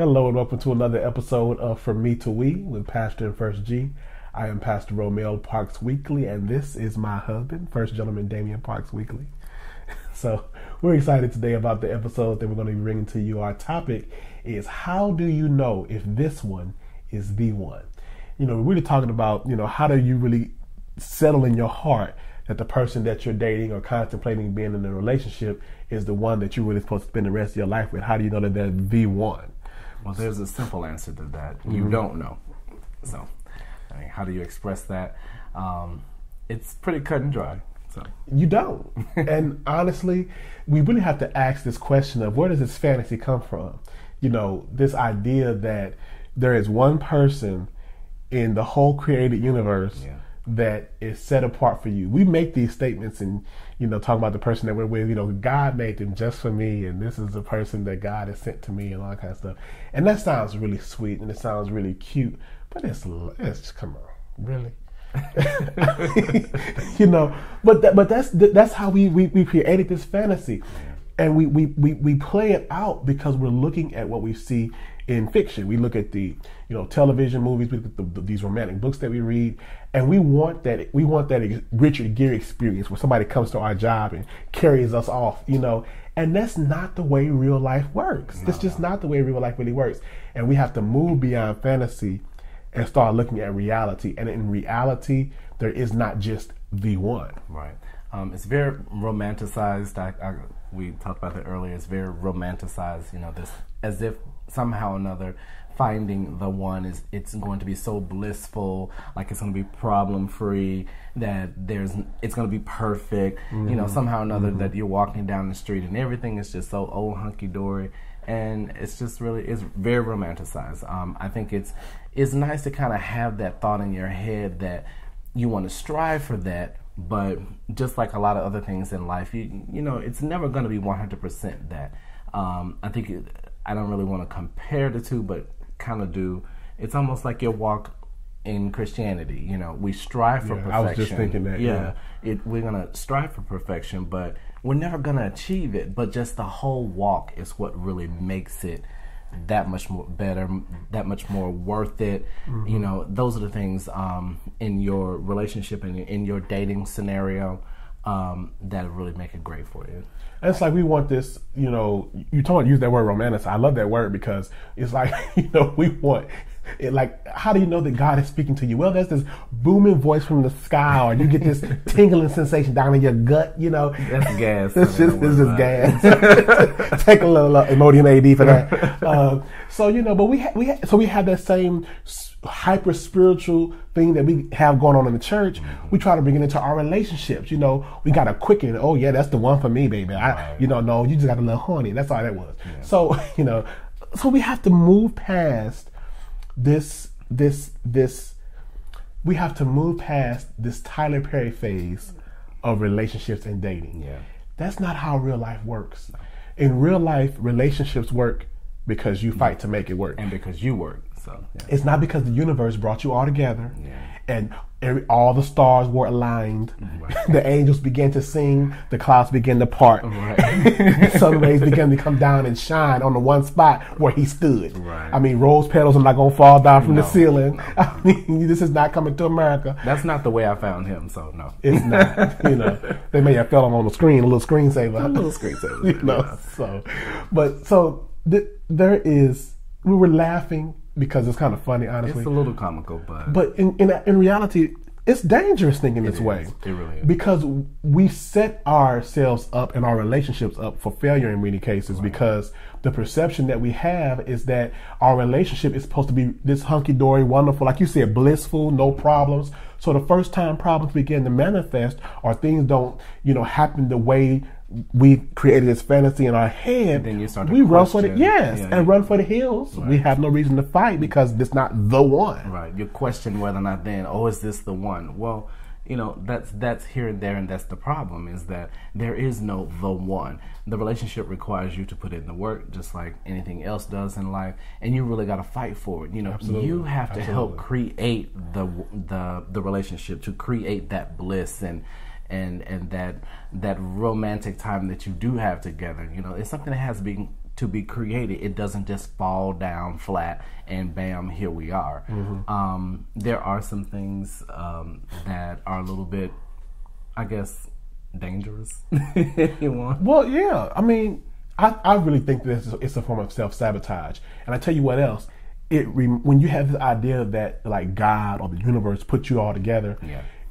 Hello and welcome to another episode of From Me to We with Pastor and First G. I am Pastor Romell Parks Weekly, and this is my husband, First Gentleman Damion Parks Weekly. So we're excited today about the episode that we're going to be bringing to you. Our topic is, how do you know if this one is the one? You know, we're really talking about, how do you really settle in your heart that the person that you're dating or contemplating being in a relationship is the one that you're really supposed to spend the rest of your life with? How do you know that they're the one? Well, there's a simple answer to that. You don't know. So, how do you express that? It's pretty cut and dry. So you don't. And honestly, we really have to ask this question of, where does this fantasy come from? This idea that there is one person in the whole created universe that is set apart for you. We make these statements and, talk about the person that we're with, God made them just for me, and this is the person that God has sent to me, and all that kind of stuff. And that sounds really sweet and it sounds really cute, but it's come on, really? But that's how we created this fantasy. And we play it out because we're looking at what we see in fiction. We look at the television movies, we look at these romantic books that we read, and we want that Richard Gere experience where somebody comes to our job and carries us off, and that's not the way real life works. It's just not the way real life really works. And we have to move beyond fantasy and start looking at reality. And in reality, there is not just the one. Right. It's very romanticized. We talked about that earlier. It's very romanticized, this as if somehow or another finding the one it's going to be so blissful, like it's going to be problem free, that it's going to be perfect, somehow or another that you're walking down the street and everything is just so old hunky dory, and it's very romanticized. I think it's nice to kind of have that thought in your head that you want to strive for that. But just like a lot of other things in life, it's never going to be 100% that. I think I don't really want to compare the two, but kind of do. It's almost like your walk in Christianity. We strive for perfection. I was just thinking that. We're going to strive for perfection, but we're never going to achieve it. But just the whole walk is what really makes it that much more better, that much more worth it. Those are the things in your relationship and in your dating scenario that really make it great for you. And it's like we want this, you told me to use that word romantic. I love that word because it's like, we want it. Like, how do you know that God is speaking to you? Well, there's this booming voice from the sky, or you get this tingling sensation down in your gut. That's gas. It's just gas. Take a little Imodium AD for that. But we have that same hyper spiritual thing that we have going on in the church. We try to bring it into our relationships. We got to quicken. Oh yeah, that's the one for me, baby. No, you just got a little horny. That's all that was. Yeah. So we have to move past this. We have to move past this Tyler Perry phase of relationships and dating. Yeah. That's not how real life works. In real life, relationships work because you fight to make it work. And because you work. So it's not because the universe brought you all together and all the stars were aligned. Right. The angels began to sing, the clouds began to part. Right. The sun rays began to come down and shine on the one spot where he stood. Right. I mean, rose petals are not going to fall down from the ceiling. No. I mean, this is not coming to America. That's not the way I found him, so no. It's not. They may have fell on the screen, a little screensaver. We were laughing because it's kind of funny, honestly. It's a little comical, but in reality, it's dangerous thinking this way. It really is. Because we set ourselves up and our relationships up for failure in many cases. Right. Because the perception that we have is that our relationship is supposed to be this hunky-dory, wonderful, like you said, blissful, no problems. So the first time problems begin to manifest or things don't, happen the way we created this fantasy in our head, then you start we run for and run for the hills. Right. We have no reason to fight because it's not the one. Right. You question whether or not then, is this the one? Well, that's here and there, and that's the problem, is that there is no the one. The relationship requires you to put in the work, just like anything else does in life, and you really got to fight for it. Absolutely. You have to help create the relationship, to create that bliss and that romantic time that you do have together. It's something that has been to be created. It doesn't just fall down flat and bam, here we are. There are some things that are a little bit, I guess, dangerous. You want? Well, yeah. I mean, I really think that it's a form of self-sabotage. And I tell you what else. When you have this idea that like God or the universe put you all together,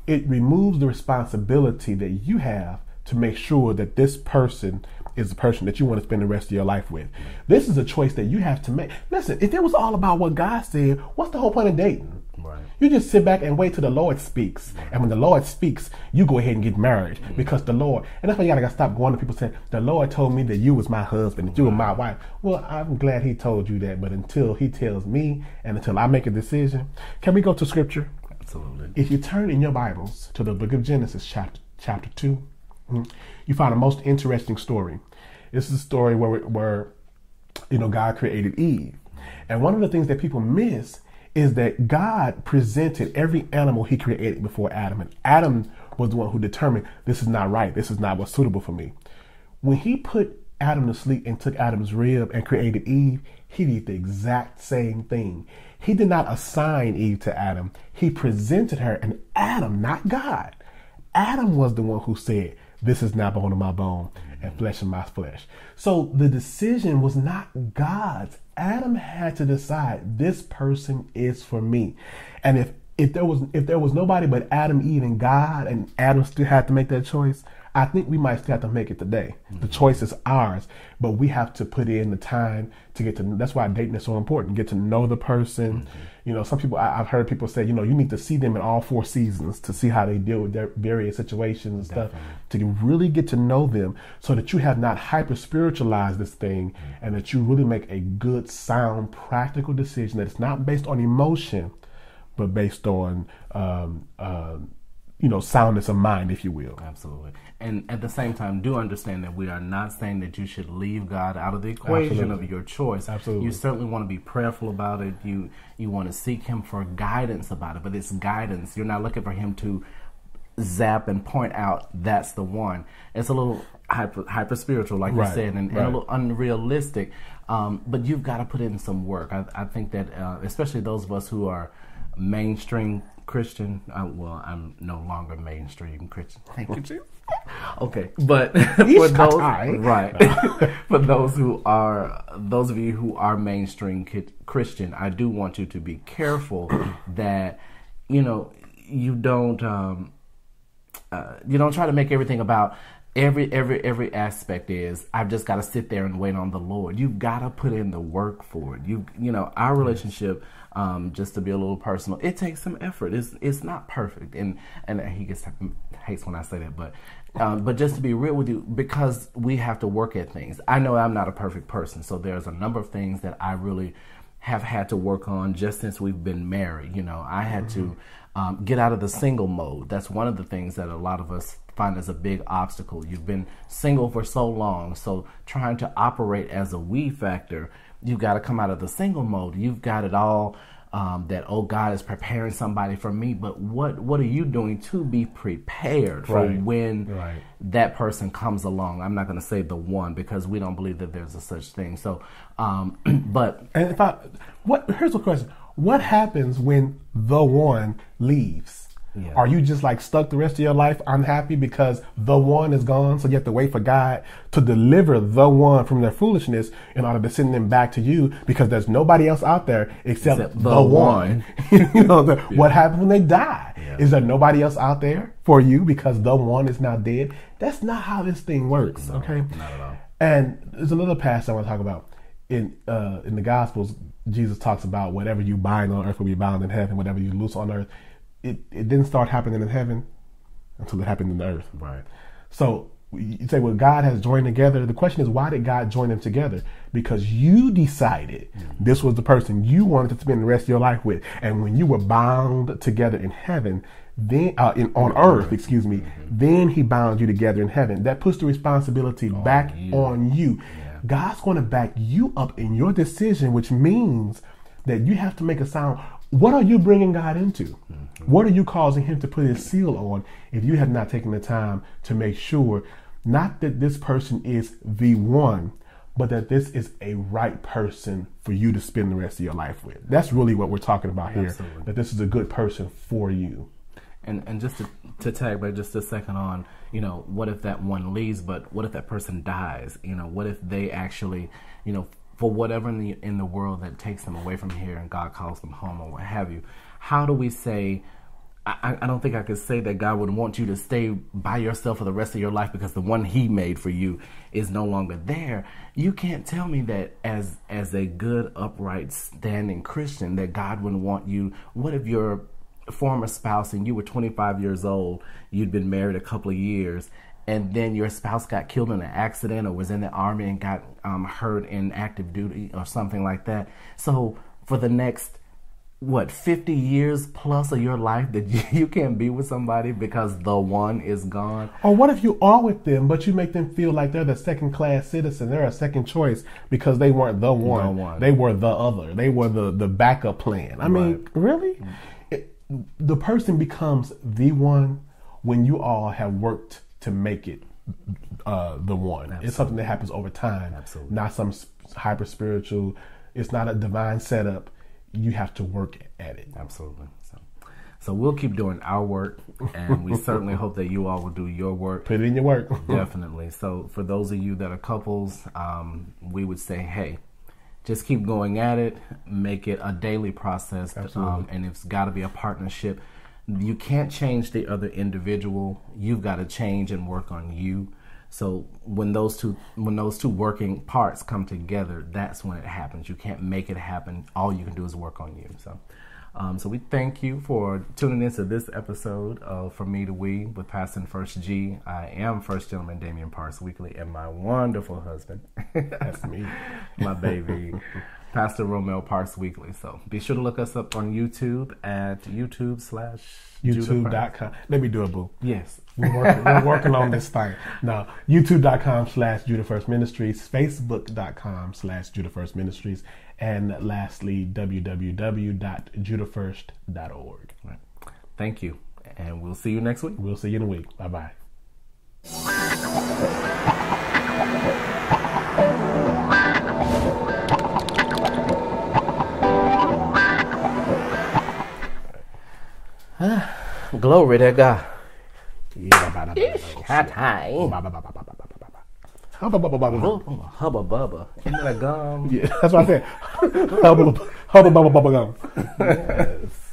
it removes the responsibility that you have to make sure that this person is the person that you want to spend the rest of your life with. This is a choice that you have to make. Listen, if it was all about what God said, what's the whole point of dating? Right. You just sit back and wait till the Lord speaks. And when the Lord speaks, you go ahead and get married because the Lord, and that's why you gotta stop going to people saying, the Lord told me that you was my husband, that you were my wife. Well, I'm glad he told you that, but until he tells me and until I make a decision, can we go to scripture? Absolutely. If you turn in your Bibles to the book of Genesis, chapter 2, you find a most interesting story. This is a story where God created Eve. And one of the things that people miss is that God presented every animal he created before Adam. And Adam was the one who determined this is not right. This is not what's suitable for me. When he put Adam to sleep and took Adam's rib and created Eve, he did the exact same thing. He did not assign Eve to Adam. He presented her, and Adam, not God. Adam was the one who said, this is now bone of my bone and flesh of my flesh. So the decision was not God's. Adam had to decide this person is for me. And if there was nobody but Adam, Eve, and God, and Adam still had to make that choice, I think we might still have to make it today. The choice is ours, but we have to put in the time to get to. That's why dating is so important. Get to know the person. Some people, I've heard people say, you need to see them in all 4 seasons to see how they deal with their various situations and stuff, to really get to know them so that you have not hyper spiritualized this thing and that you really make a good, sound, practical decision that is not based on emotion, but based on, soundness of mind, if you will. Absolutely. And at the same time, do understand that we are not saying that you should leave God out of the equation of your choice. Absolutely. You certainly want to be prayerful about it. You want to seek him for guidance about it, but it's guidance. You're not looking for him to zap and point out that's the one. It's a little hyper spiritual, like you said, and a little unrealistic. But you've got to put in some work. I think that especially those of us who are mainstream Christian. I'm no longer mainstream Christian. Thank you, Jesus. Okay, but for those for those of you who are mainstream Christian, I do want you to be careful that you don't try to make everything about every aspect is I've just got to sit there and wait on the Lord. You've got to put in the work for it. Our relationship. Just to be a little personal, it takes some effort. It's not perfect, and he hates when I say that, but just to be real with you, because we have to work at things. I know I'm not a perfect person, so there's a number of things that I really have had to work on just since we've been married. I had to get out of the single mode. That's one of the things that a lot of us find as a big obstacle. You've been single for so long, so trying to operate as a we factor, you've got to come out of the single mode. You've got it all that, God is preparing somebody for me. But what are you doing to be prepared for when that person comes along? I'm not going to say the one because we don't believe that there's a such thing. So, but and here's the question: what happens when the one leaves? Yeah. Are you just like stuck the rest of your life unhappy because the one is gone? So you have to wait for God to deliver the one from their foolishness in order to send them back to you because there's nobody else out there except the one. What happens when they die? Yeah. Is there nobody else out there for you because the one is now dead? That's not how this thing works. Okay, not at all. And there's another passage I want to talk about in the Gospels. Jesus talks about whatever you bind on earth will be bound in heaven, whatever you loose on earth. It didn't start happening in heaven until it happened in the earth. Right. So you say, well, God has joined together. The question is, why did God join them together? Because you decided this was the person you wanted to spend the rest of your life with. And when you were bound together in heaven, then on earth, then he bound you together in heaven. That puts the responsibility back on you. Yeah. God's going to back you up in your decision, which means that you have to make a sound. What are you bringing God into? What are you causing him to put his seal on if you have not taken the time to make sure not that this person is the one, but that this is a right person for you to spend the rest of your life with. That's really what we're talking about here. Absolutely. That this is a good person for you. And just to tag back just a second on, what if that one leaves, but what if that person dies? What if they actually, for whatever in the world that takes them away from here and God calls them home or what have you? How do we say, I don't think I could say that God would want you to stay by yourself for the rest of your life because the one he made for you is no longer there. You can't tell me that as a good, upright, standing Christian that God wouldn't want you. What if your former spouse and you were 25 years old, you'd been married a couple of years, and then your spouse got killed in an accident or was in the army and got hurt in active duty or something like that? So for the next 50 years plus of your life that you can't be with somebody because the one is gone? Or what if you are with them, but you make them feel like they're the second class citizen, they're a second choice because they weren't the one. They were the other. They were the backup plan. I mean, really? The person becomes the one when you all have worked to make it the one. Absolutely. It's something that happens over time. Absolutely. Not some hyper spiritual. It's not a divine setup. You have to work at it. Absolutely. So we'll keep doing our work, and we certainly hope that you all will do your work. Put it in your work. Definitely. So for those of you that are couples, we would say, hey, just keep going at it. Make it a daily process. And it's got to be a partnership. You can't change the other individual. You've got to change and work on you. So when those two working parts come together, that's when it happens. You can't make it happen. All you can do is work on you. So we thank you for tuning into this episode of From Me to We with Pastor and First G. I am First Gentleman Damion Parks Weekly, and my wonderful husband, that's me, my baby, Pastor Romell Parks Weekly. So be sure to look us up on YouTube at YouTube.com. Let me do it, boo. Yes. We're working on this thing. Now, YouTube.com/JudahFirstMinistries, Facebook.com/JudahFirstMinistries, and lastly, www.judahfirst.org. Right. Thank you. And we'll see you next week. We'll see you in a week. Bye-bye. Glory to God. Hot high. Hubba bubba. Isn't that a gum? Yeah, that's what I said. Hubba bubba gum. Yes.